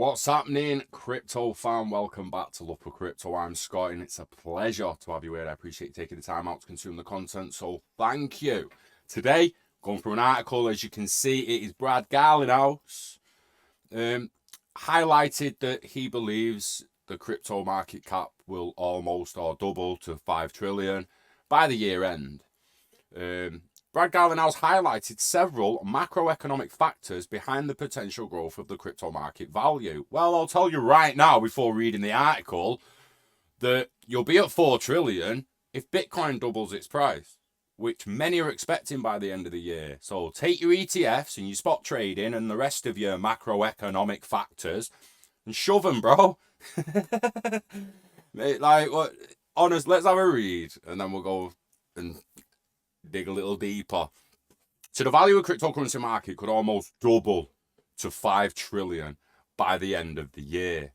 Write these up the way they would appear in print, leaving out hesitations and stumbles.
What's happening, crypto fan? Welcome back to Look for Crypto. I'm Scott, and it's a pleasure to have you here. I appreciate you taking the time out to consume the content, so thank you. Today, going through an article, as you can see, it is Brad Garlinghouse highlighted that he believes the crypto market cap will almost or double to 5 trillion by the year end. Brad Garlinghouse highlighted several macroeconomic factors behind the potential growth of the crypto market value. Well, I'll tell you right now, before reading the article, that you'll be at 4 trillion if Bitcoin doubles its price, which many are expecting by the end of the year. So take your ETFs and your spot trading and the rest of your macroeconomic factors and shove them, bro. Like, what? Honest, let's have a read and then we'll go and dig a little deeper. So the value of cryptocurrency market could almost double to 5 trillion by the end of the year.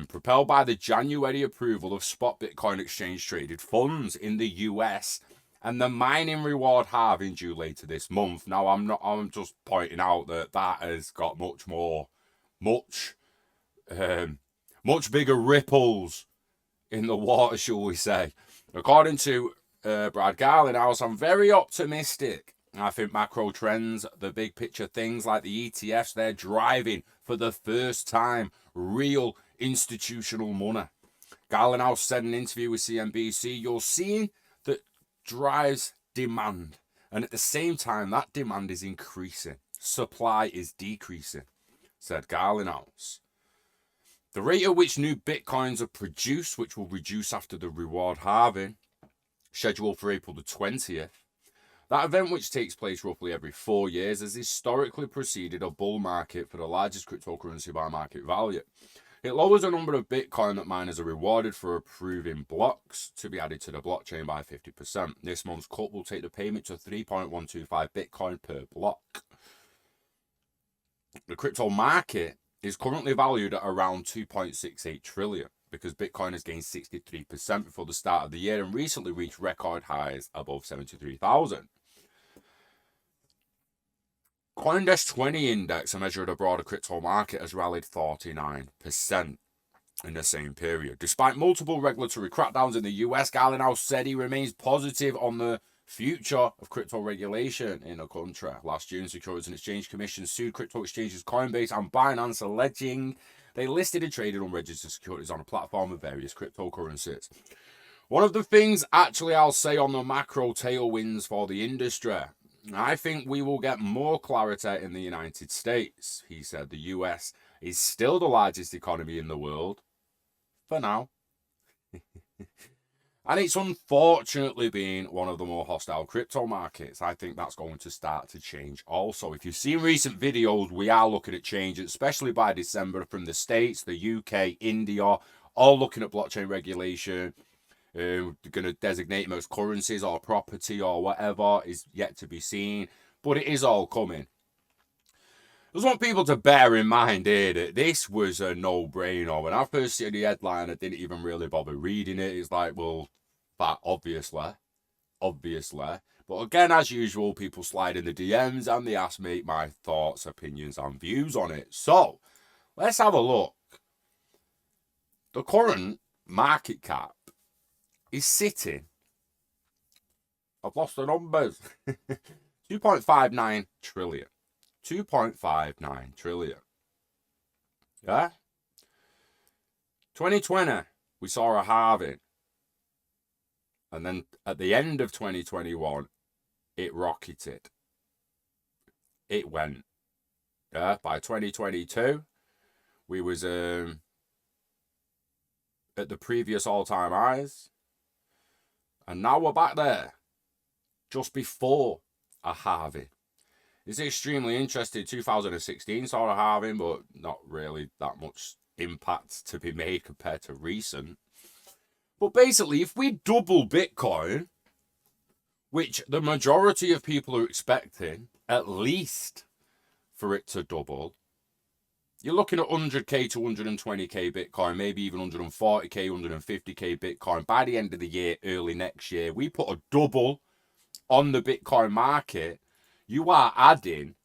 Propelled by the January approval of spot Bitcoin exchange traded funds in the US and the mining reward halving due later this month. Now I'm just pointing out that has got much bigger ripples in the water, shall we say. According to Brad Garlinghouse, I'm very optimistic. I think macro trends, the big picture things like the ETFs, they're driving for the first time real institutional money. Garlinghouse said in an interview with CNBC, you're seeing that drives demand. And at the same time, that demand is increasing. Supply is decreasing, said Garlinghouse. The rate at which new Bitcoins are produced, which will reduce after the reward halving, scheduled for April the 20th. That event, which takes place roughly every 4 years, has historically preceded a bull market for the largest cryptocurrency by market value. It lowers the number of Bitcoin that miners are rewarded for approving blocks to be added to the blockchain by 50%. This month's cut will take the payment to 3.125 Bitcoin per block. The crypto market is currently valued at around 2.68 trillion. Because Bitcoin has gained 63% before the start of the year and recently reached record highs above 73,000. CoinDesk 20 index, a measure of the broader crypto market, has rallied 49% in the same period. Despite multiple regulatory crackdowns in the US, Garlinghouse said he remains positive on the future of crypto regulation in the country. Last June, Securities and Exchange Commission sued crypto exchanges Coinbase and Binance, alleging they listed and traded unregistered securities on a platform of various cryptocurrencies. One of the things, actually, I'll say on the macro tailwinds for the industry, I think we will get more clarity in the United States. He said the US is still the largest economy in the world, for now. And it's unfortunately been one of the more hostile crypto markets. I think that's going to start to change also. If you've seen recent videos, we are looking at change, especially by December from the States, the UK, India, all looking at blockchain regulation. They're going to designate most currencies or property or whatever is yet to be seen. But it is all coming. I just want people to bear in mind here that this was a no-brainer. When I first see the headline, I didn't even really bother reading it. It's like, well, that obviously. But again, as usual, people slide in the DMs and they ask me my thoughts, opinions, and views on it. So, let's have a look. The current market cap is sitting, I've lost the numbers, 2.59 trillion. 2.59 trillion. Yeah? 2020, we saw a halving. And then at the end of 2021, it rocketed. It went. Yeah? By 2022, we was at the previous all-time highs. And now we're back there. Just before a halving. It's extremely interesting. 2016 saw a halving, but not really that much impact to be made compared to recent. But basically, if we double Bitcoin, which the majority of people are expecting, at least for it to double, you're looking at 100k to 120k Bitcoin, maybe even 140k, 150k Bitcoin by the end of the year, early next year. We put a double on the Bitcoin market. You are adding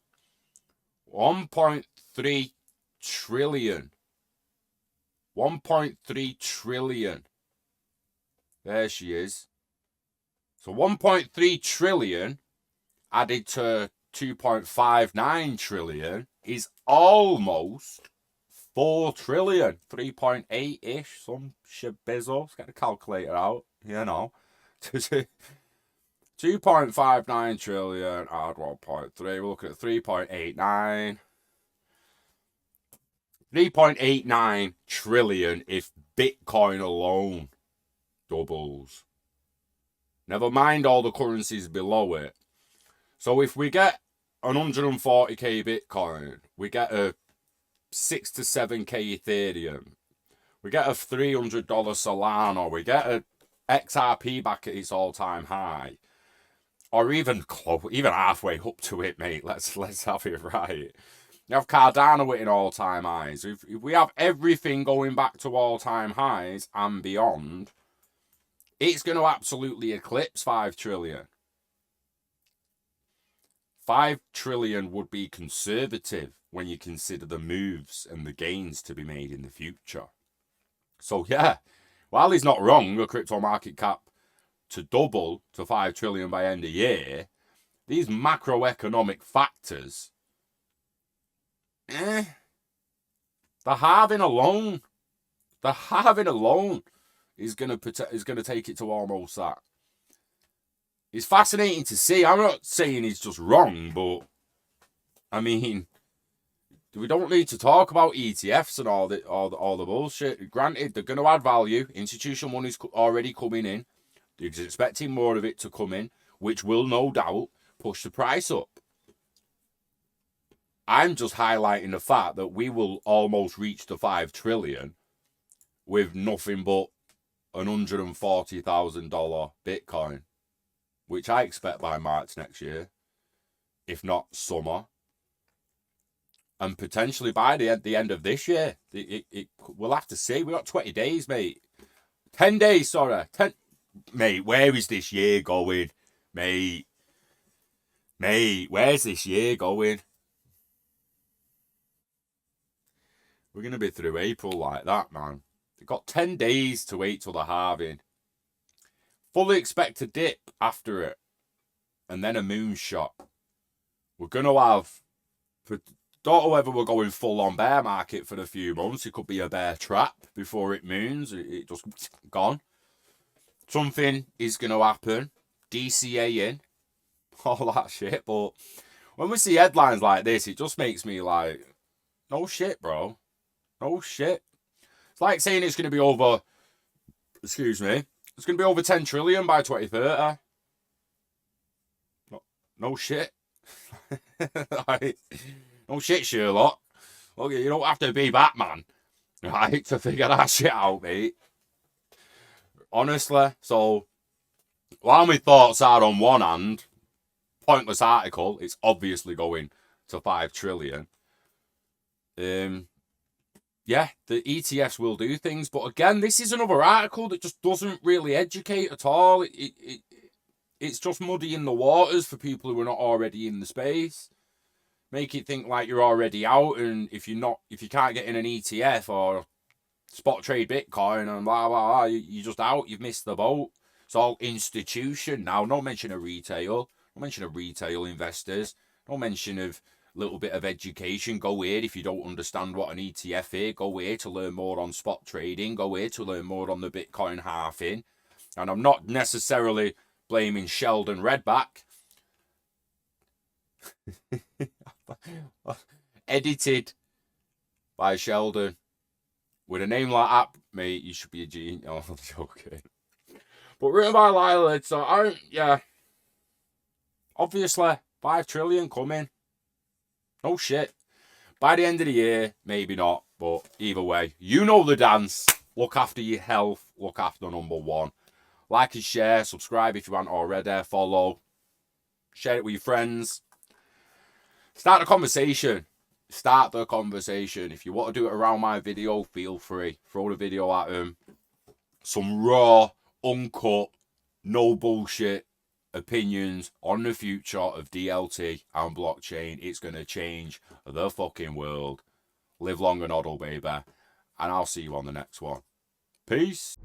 1.3 trillion. 1.3 trillion. There she is. So 1.3 trillion added to 2.59 trillion is almost 4 trillion. 3.8-ish. Some shibizzle. Let's get the calculator out. 2.59 trillion, add 1.3. We're looking at 3.89. 3.89 trillion if Bitcoin alone doubles. Never mind all the currencies below it. So if we get an 140k Bitcoin, we get a 6 to 7k Ethereum, we get a $300 Solana, we get a XRP back at its all-time high, or even halfway up to it, mate. Let's have it right. You have Cardano hitting all-time highs. If we have everything going back to all-time highs and beyond, it's going to absolutely eclipse 5 trillion. 5 trillion would be conservative when you consider the moves and the gains to be made in the future. So yeah, while he's not wrong, the crypto market cap to double to 5 trillion by end of year, these macroeconomic factors, the halving alone is going to take it to almost that. It's fascinating to see. I'm not saying he's just wrong, but I mean, we don't need to talk about ETFs and all the bullshit. Granted, they're going to add value. Institutional money's already coming in. They're expecting more of it to come in, which will no doubt push the price up. I'm just highlighting the fact that we will almost reach the 5 trillion with nothing but an $140,000 Bitcoin, which I expect by March next year, if not summer. And potentially by the end of this year. We'll have to see. We've got 20 days, mate. 10 days, sorry. Mate, where is this year going? Mate, where's this year going? We're going to be through April like that, man. They've got 10 days to wait till the halving. Fully expect a dip after it. And then a moonshot. We're going to have... Don't know whether we're going full on bear market for a few months. It could be a bear trap before it moons. It just gone. Something is going to happen. DCA in. All that shit. But when we see headlines like this, it just makes me like, no shit, bro. No shit. It's like saying it's going to be over, it's going to be over 10 trillion by 2030. No shit. Like, no shit, Sherlock. Look, you don't have to be Batman, right, to figure that shit out, mate. Honestly, so while my thoughts are on one hand, pointless article, it's obviously going to 5 trillion. Yeah, the ETFs will do things, but again, this is another article that just doesn't really educate at all. It's just muddying the waters for people who are not already in the space. Make it think like you're already out, and if you can't get in an ETF or spot trade Bitcoin and blah blah blah, you're just out. You've missed the boat. It's all institution now. No mention of retail. No mention of retail investors. No mention of a little bit of education. Go here if you don't understand what an ETF is. Go here to learn more on spot trading. Go here to learn more on the Bitcoin halving. And I'm not necessarily blaming Sheldon Redback. Edited by Sheldon. With a name like that, mate, you should be a genius. Oh, I'm joking. But written by Lila, so obviously 5 trillion coming. No shit. By the end of the year, maybe not, but either way, you know the dance. Look after your health. Look after number one. Like and share. Subscribe if you haven't already. Follow. Share it with your friends. Start the conversation. Start the conversation. If you want to do it around my video, feel free. Throw the video at them. Some raw, uncut, no bullshit opinions on the future of DLT and blockchain. It's going to change the fucking world. Live long and hodl, baby. And I'll see you on the next one. Peace.